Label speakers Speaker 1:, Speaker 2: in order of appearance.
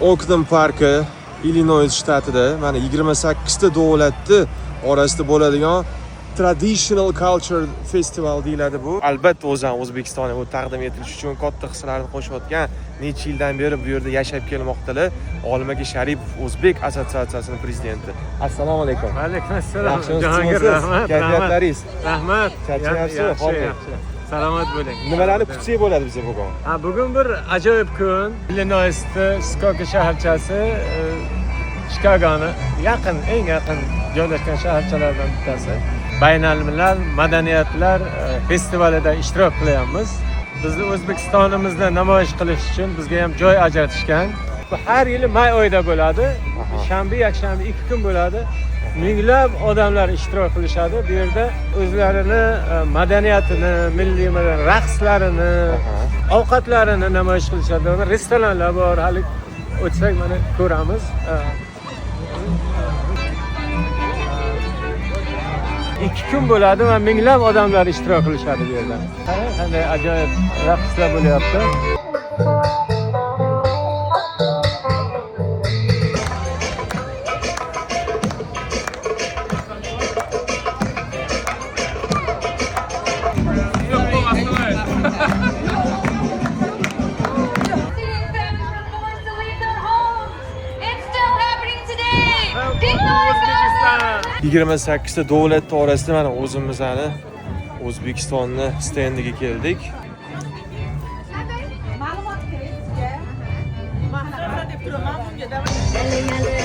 Speaker 1: Oakland parki, Illinois shtatida mana 28 ta davlatni orasida bo'ladigan Traditional Culture Festival deyiladi bu. Albatta o'zim O'zbekistonga bu taqdim etilishi uchun katta hissalarni qo'shayotgan, necha yildan beri bu yerda yashab kelmoqdalar. Olmaga Sharipov O'zbek assotsiatsiyasining prezidenti. Assalomu alaykum.
Speaker 2: Va alaykum assalom.
Speaker 1: Jahongir, rahmat. Kayfiyatlaringiz?
Speaker 2: Rahmat.
Speaker 1: Charchayapsizmi?
Speaker 2: Yaxshi. Salomat bo'ling.
Speaker 1: Nimalarni kutsak bo'ladi bizga bugun?
Speaker 2: Bugun bir ajoyib kun. Illinoisda Skoka shaharchasi Chikagoni eng yaqin joylashgan shaharchalardan bittasi. Baynalmilal madaniyatlar festivalida ishtirok qilyapmiz. Bizni O'zbekistonimizda namoyish qilish uchun bizga ham joy ajratishgan. Bu har yili may oyida bo'ladi. Shanba, yakshanba 2 kun bo'ladi. Minglab odamlar ishtirok qilishadi. Bu yerda o'zlarini madaniyatini, milliy raqslarini, ovqatlarini namoyish qilishadi. Restoranlar bor, hali o'tsak mana ko'ramiz. 2 kun bo'ladi va minglab odamlar ishtirok qilishadi bu yerda. Qanday ajoyib raqslar bo'lyapti.
Speaker 1: Yigirma 28 ta davlat orasida mana o'zimizni O'zbekistonni stendiga keldik.
Speaker 3: Ma'lumot kerak sizga. Mana deb turaman bunga.